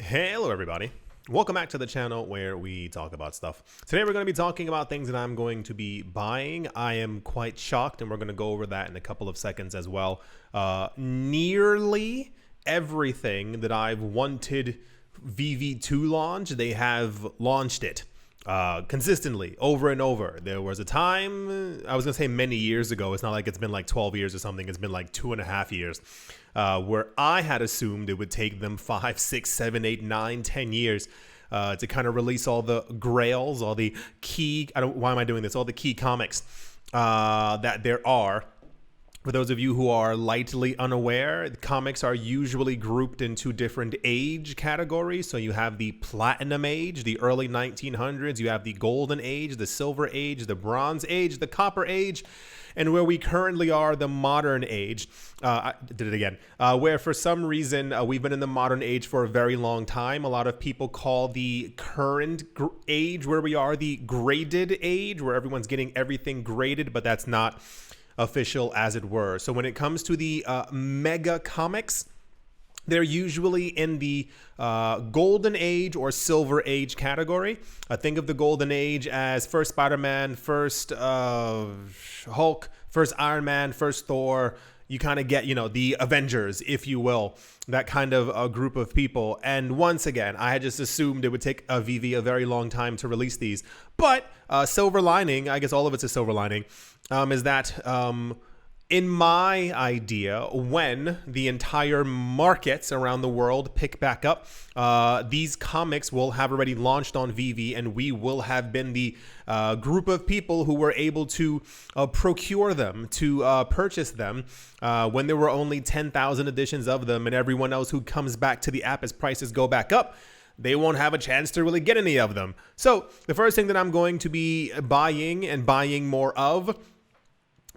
Hello everybody, welcome back to the channel where we talk about stuff. Today we're going to be talking about things that I'm going to be buying. I am quite shocked, and we're going to go over that in a couple of seconds as well. Nearly everything that I've wanted VV2 launch, they have launched it consistently over and over. There was a time, I was gonna say many years ago, it's not like it's been like 12 years or something, it's been like 2.5 years, where I had assumed it would take them 5, 6, 7, 8, 9, 10 years to kind of release all the grails, all the key, why am I doing this? All the key comics that there are. For those of you who are lightly unaware, comics are usually grouped into different age categories. So you have the Platinum Age, the early 1900s, you have the Golden Age, the Silver Age, the Bronze Age, the Copper Age, and where we currently are, the Modern Age. I did it again. Where for some reason, we've been in the Modern Age for a very long time. A lot of people call the current age where we are the Graded Age, where everyone's getting everything graded, but that's not official, as it were. So when it comes to the mega comics, they're usually in the Golden Age or Silver Age category. Think of the Golden Age as first Spider-Man, first Hulk, first Iron Man, first Thor. You kind of get, the Avengers, if you will, that kind of a group of people. And once again, I had just assumed it would take a VV a very long time to release these. But silver lining, I guess all of it's a silver lining, is that in my idea, when the entire markets around the world pick back up, these comics will have already launched on VV, and we will have been the group of people who were able to procure them, to purchase them when there were only 10,000 editions of them, and everyone else who comes back to the app as prices go back up, they won't have a chance to really get any of them. So the first thing that I'm going to be buying and buying more of,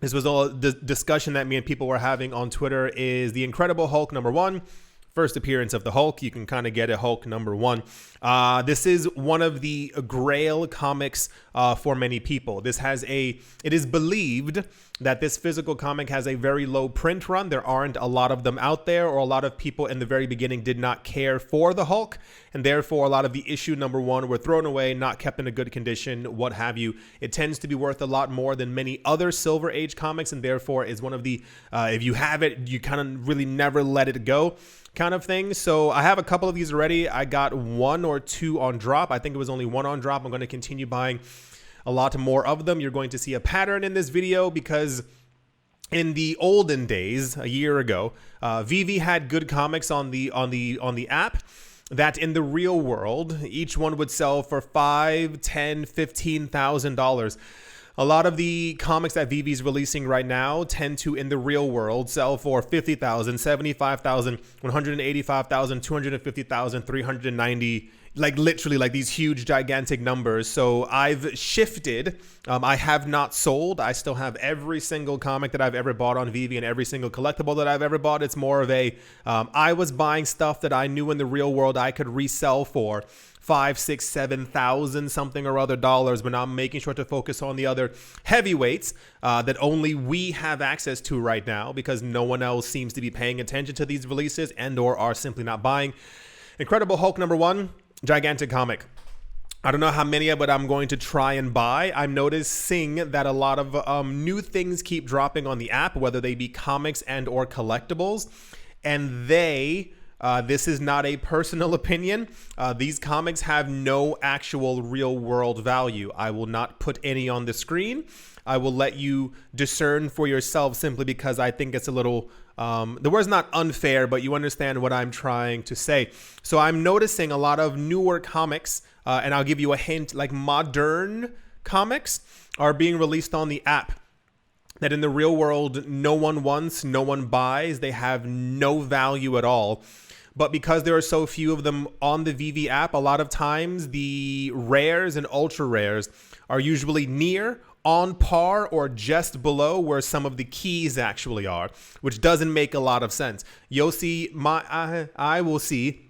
this was all the discussion that me and people were having on Twitter, is the Incredible Hulk #1. First appearance of the Hulk. You can kind of get a Hulk #1. This is one of the grail comics for many people. It is believed that this physical comic has a very low print run. There aren't a lot of them out there, or a lot of people in the very beginning did not care for the Hulk, and therefore a lot of the issue #1 were thrown away, not kept in a good condition, what have you. It tends to be worth a lot more than many other Silver Age comics, and therefore is one of the, if you have it, you kind of really never let it go kind of thing. So I have a couple of these already. I got 1 or 2 on drop. I think it was only 1 on drop. I'm going to continue buying a lot more of them. You're going to see a pattern in this video, because in the olden days, a year ago, VV had good comics on the app that in the real world, each one would sell for $5,000, $10,000, $15,000. A lot of the comics that VV is releasing right now tend to, in the real world, sell for $50,000, $75,000, $185,000, $250,000, $390,000, like literally like these huge gigantic numbers. So I've shifted. I have not sold. I still have every single comic that I've ever bought on VV and every single collectible that I've ever bought. It's more of a, I was buying stuff that I knew in the real world I could resell for 5, 6, 7,000 something or other dollars, but now I'm making sure to focus on the other heavyweights that only we have access to right now, because no one else seems to be paying attention to these releases and or are simply not buying. Incredible Hulk #1, gigantic comic. I don't know how many of it I'm going to try and buy. I'm noticing that a lot of new things keep dropping on the app, whether they be comics and or collectibles, and this is not a personal opinion. These comics have no actual real world value. I will not put any on the screen. I will let you discern for yourself, simply because I think it's a little, the word's not unfair, but you understand what I'm trying to say. So I'm noticing a lot of newer comics, and I'll give you a hint, like modern comics are being released on the app that in the real world no one wants, no one buys, they have no value at all. But because there are so few of them on the VV app, a lot of times the rares and ultra rares are usually near, on par, or just below where some of the keys actually are, which doesn't make a lot of sense. You'll see, I will see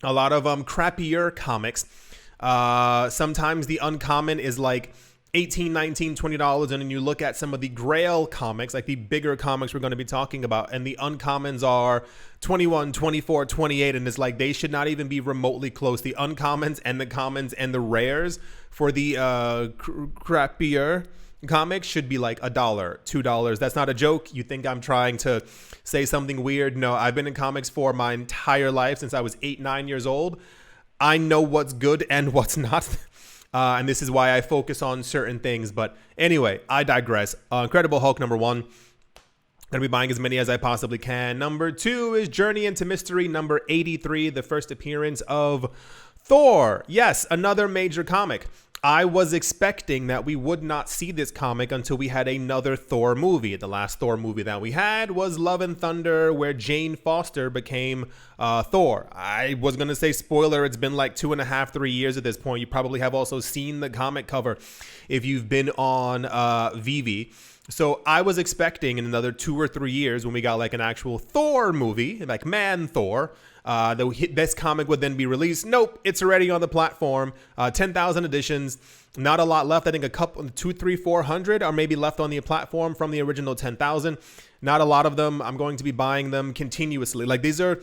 a lot of crappier comics. Sometimes the uncommon is like $18, $19, $20, and then you look at some of the Grail comics, like the bigger comics we're going to be talking about, and the uncommons are 21, 24, 28, and it's like they should not even be remotely close. The uncommons and the commons and the rares for the crappier comics should be like $1, $2. That's not a joke. You think I'm trying to say something weird? No, I've been in comics for my entire life since I was 8, 9 years old. I know what's good and what's not. And this is why I focus on certain things. But anyway, I digress. Incredible Hulk number 1. Gonna be buying as many as I possibly can. Number 2 is Journey into Mystery number 83, the first appearance of Thor. Yes, another major comic. I was expecting that we would not see this comic until we had another Thor movie. The last Thor movie that we had was Love and Thunder, where Jane Foster became Thor. I was going to say, spoiler, it's been like 2.5, 3 years at this point. You probably have also seen the comic cover if you've been on VV. So I was expecting in another 2 or 3 years when we got like an actual Thor movie, like Man Thor, this comic would then be released. Nope, it's already on the platform. 10,000 editions. Not a lot left. I think a couple, 2, 3, 400 are maybe left on the platform from the original 10,000. Not a lot of them. I'm going to be buying them continuously. Like these are,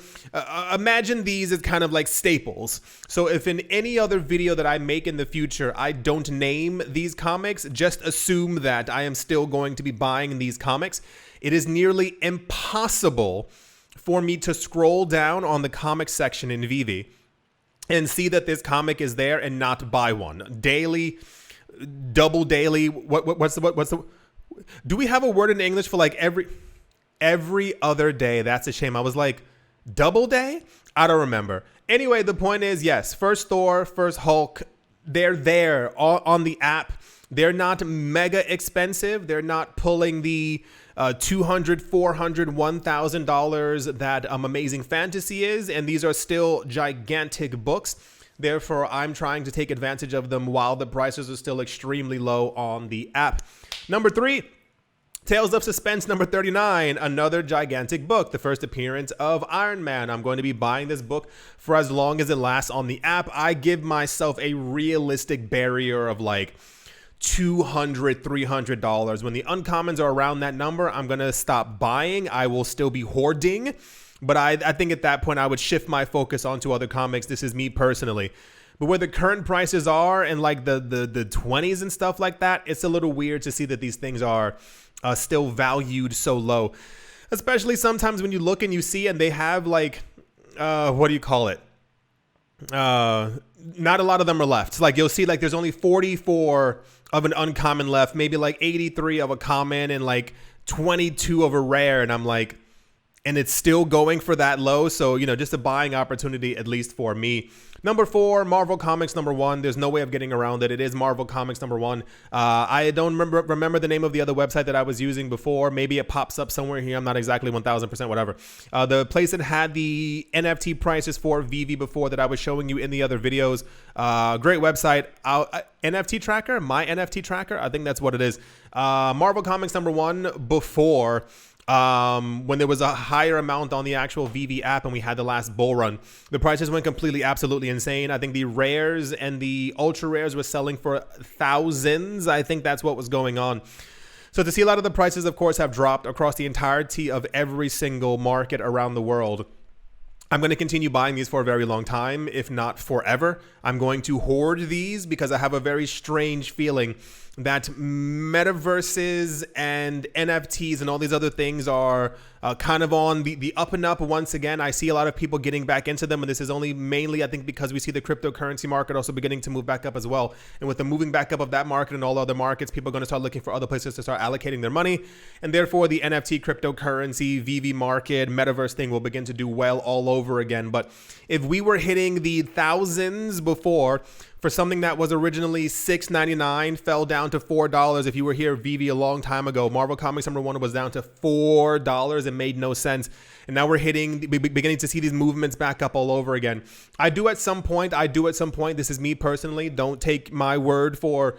imagine these as kind of like staples. So if in any other video that I make in the future, I don't name these comics, just assume that I am still going to be buying these comics. It is nearly impossible for me to scroll down on the comic section in VV and see that this comic is there and not buy one. Daily, double daily, what's the do we have a word in English for like every other day? That's a shame. I was like, double day? I don't remember. Anyway, the point is, yes, first Thor, first Hulk, they're there on the app. They're not mega expensive. They're not pulling the $200, $400, $1,000 that Amazing Fantasy is. And these are still gigantic books. Therefore, I'm trying to take advantage of them while the prices are still extremely low on the app. Number 3, Tales of Suspense number 39, another gigantic book, the first appearance of Iron Man. I'm going to be buying this book for as long as it lasts on the app. I give myself a realistic barrier of like $200, $300. When the uncommons are around that number, I'm going to stop buying. I will still be hoarding. But I think at that point, I would shift my focus onto other comics. This is me personally. But where the current prices are and like the 20s and stuff like that, it's a little weird to see that these things are still valued so low. Especially sometimes when you look and you see and they have like, what do you call it? Not a lot of them are left. Like you'll see like there's only 44 of an uncommon left, maybe like 83 of a common and like 22 of a rare. And I'm like, and it's still going for that low. So, you know, just a buying opportunity, at least for me. Number 4, Marvel Comics number 1. There's no way of getting around it. It is Marvel Comics number 1. I don't remember the name of the other website that I was using before. Maybe it pops up somewhere here. I'm not exactly 1000% whatever. The place that had the NFT prices for VV before that I was showing you in the other videos. Great website. NFT Tracker? My NFT Tracker? I think that's what it is. Marvel Comics number 1 before... when there was a higher amount on the actual VV app and we had the last bull run, the prices went completely, absolutely insane. I think the rares and the ultra rares were selling for thousands. I think that's what was going on. So to see a lot of the prices, of course, have dropped across the entirety of every single market around the world. I'm going to continue buying these for a very long time, if not forever. I'm going to hoard these because I have a very strange feeling that metaverses and NFTs and all these other things are kind of on the up and up once again. I see a lot of people getting back into them, and this is only mainly, I think, because we see the cryptocurrency market also beginning to move back up as well. And with the moving back up of that market and all other markets, people are going to start looking for other places to start allocating their money. And therefore, the NFT, cryptocurrency, VV market, metaverse thing will begin to do well all over again. But if we were hitting the thousands before, for something that was originally $6.99, fell down to $4. If you were here, VV, a long time ago, Marvel Comics number 1 was down to $4. It made no sense. and now we're beginning to see these movements back up all over again. I do at some point. This is me personally. Don't take my word for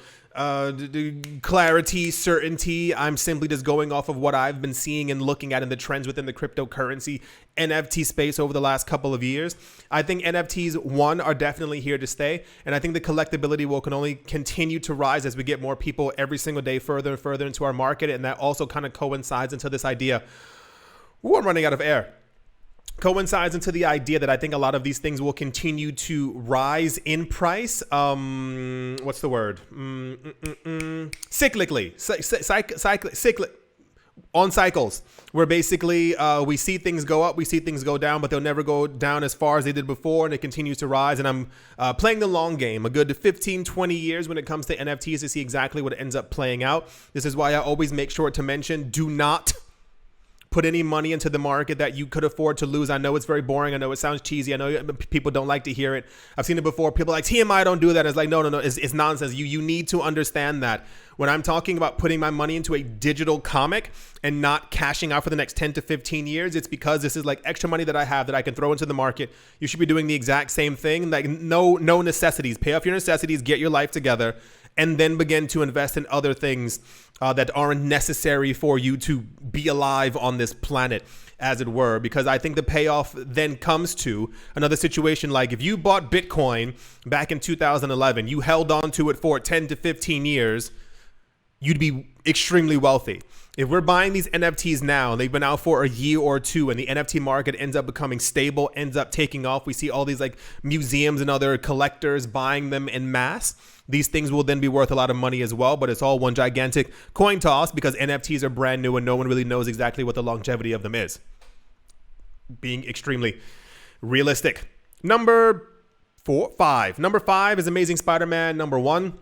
clarity, certainty. I'm simply just going off of what I've been seeing and looking at in the trends within the cryptocurrency NFT space over the last couple of years. I think NFTs, one, are definitely here to stay, and I think the collectability can only continue to rise as we get more people every single day further and further into our market, and that also kind of coincides into this idea. Ooh, I'm running out of air. Coincides into the idea that I think a lot of these things will continue to rise in price. What's the word? Cyclically. Cyclic. On cycles, where basically we see things go up, we see things go down, but they'll never go down as far as they did before, and it continues to rise. And I'm playing the long game, a good 15, 20 years when it comes to NFTs to see exactly what ends up playing out. This is why I always make sure to mention, do not put any money into the market that you could afford to lose. I know it's very boring. I know it sounds cheesy. I know people don't like to hear it. I've seen it before. People are like, TMI, don't do that. It's like, no. It's nonsense. You need to understand that when I'm talking about putting my money into a digital comic and not cashing out for the next 10 to 15 years, it's because this is like extra money that I have that I can throw into the market. You should be doing the exact same thing. Like no necessities. Pay off your necessities, get your life together, and then begin to invest in other things that aren't necessary for you to be alive on this planet, as it were. Because I think the payoff then comes to another situation like if you bought Bitcoin back in 2011, you held on to it for 10 to 15 years, you'd be extremely wealthy. If we're buying these NFTs now, they've been out for a year or two, and the NFT market ends up becoming stable, ends up taking off. We see all these like museums and other collectors buying them en masse. These things will then be worth a lot of money as well, but it's all one gigantic coin toss because NFTs are brand new and no one really knows exactly what the longevity of them is. Being extremely realistic. Number 5 is Amazing Spider-Man #1.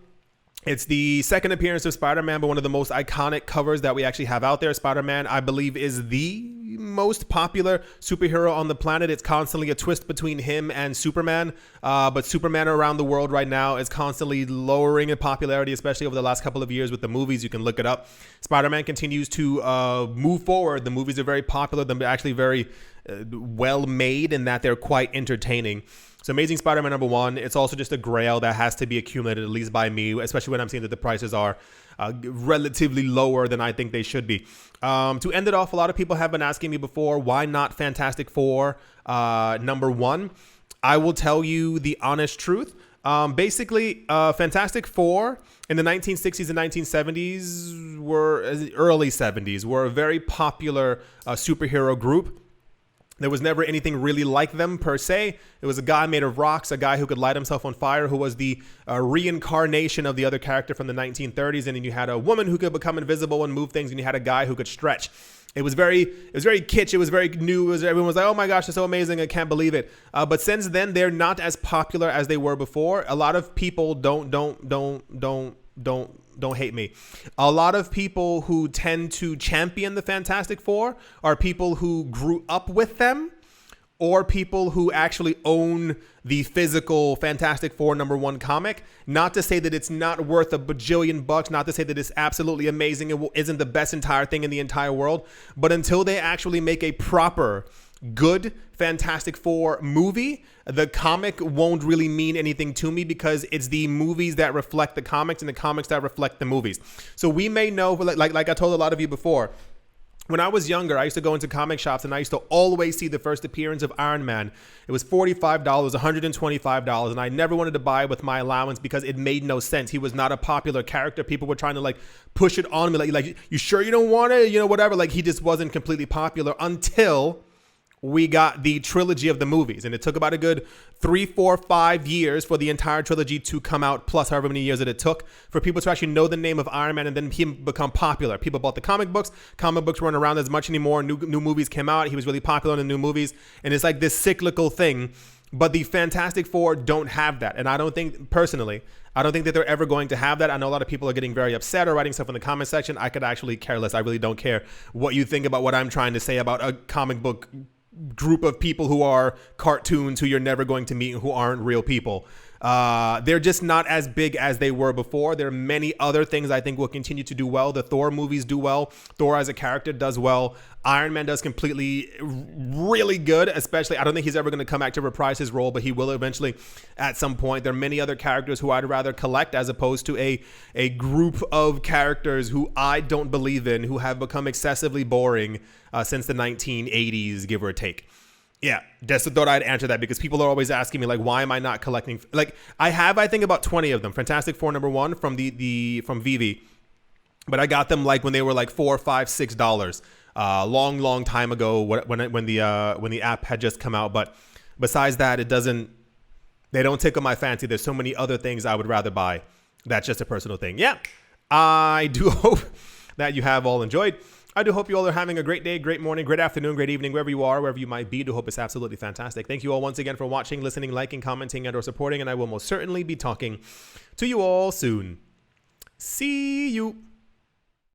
It's the second appearance of Spider-Man, but one of the most iconic covers that we actually have out there. Spider-Man, I believe, is the most popular superhero on the planet. It's constantly a twist between him and Superman, but Superman around the world right now is constantly lowering in popularity, especially over the last couple of years with the movies. You can look it up. Spider-Man continues to move forward. The movies are very popular. They're actually very well made in that they're quite entertaining. So Amazing Spider-Man #1, it's also just a grail that has to be accumulated, at least by me, especially when I'm seeing that the prices are relatively lower than I think they should be. To end it off, a lot of people have been asking me before, why not Fantastic Four #1? I will tell you the honest truth. Basically, Fantastic Four in the 1960s and 1970s early 70s, were a very popular superhero group. There was never anything really like them per se. It was a guy made of rocks, a guy who could light himself on fire, who was the reincarnation of the other character from the 1930s. And then you had a woman who could become invisible and move things, and you had a guy who could stretch. It was very kitsch. It was very new. Everyone was like, "Oh my gosh, it's so amazing! I can't believe it." But since then, they're not as popular as they were before. A lot of people don't hate me. A lot of people who tend to champion the Fantastic Four are people who grew up with them, or people who actually own the physical Fantastic Four #1 comic. Not to say that it's not worth a bajillion bucks, not to say that it's absolutely amazing, it isn't the best entire thing in the entire world, but until they actually make a proper, good Fantastic Four movie, the comic won't really mean anything to me, because it's the movies that reflect the comics and the comics that reflect the movies. So we may know, like I told a lot of you before, when I was younger, I used to go into comic shops and I used to always see the first appearance of Iron Man. It was $45, $125, and I never wanted to buy it with my allowance because it made no sense. He was not a popular character. People were trying to like push it on me, like you sure you don't want it? You know, whatever. Like he just wasn't completely popular until we got the trilogy of the movies, and it took about a good 3, 4, 5 years for the entire trilogy to come out, plus however many years that it took for people to actually know the name of Iron Man and then him become popular. People bought the comic books. Comic books weren't around as much anymore. New movies came out. He was really popular in the new movies, and it's like this cyclical thing. But the Fantastic Four don't have that, and I don't think, personally, I don't think that they're ever going to have that. I know a lot of people are getting very upset or writing stuff in the comment section. I could actually care less. I really don't care what you think about what I'm trying to say about a comic book group of people who are cartoons who you're never going to meet and who aren't real people. They're just not as big as they were before. There are many other things I think will continue to do well. The Thor movies do well. Thor as a character does well. Iron Man does completely really good, especially I don't think he's ever going to come back to reprise his role, but he will eventually at some point. There are many other characters who I'd rather collect as opposed to a group of characters who I don't believe in, who have become excessively boring since the 1980s, give or take. Yeah, just thought I'd answer that because people are always asking me, like, why am I not collecting? Like, I think about 20 of them. Fantastic Four #1 from from VV, but I got them like when they were like $4, $5, $6, long time ago when the app had just come out. But besides that, they don't tickle my fancy. There's so many other things I would rather buy. That's just a personal thing. Yeah, I do hope that you have all enjoyed. I do hope you all are having a great day, great morning, great afternoon, great evening, wherever you are, wherever you might be. I do hope it's absolutely fantastic. Thank you all once again for watching, listening, liking, commenting, and or supporting. And I will most certainly be talking to you all soon. See you.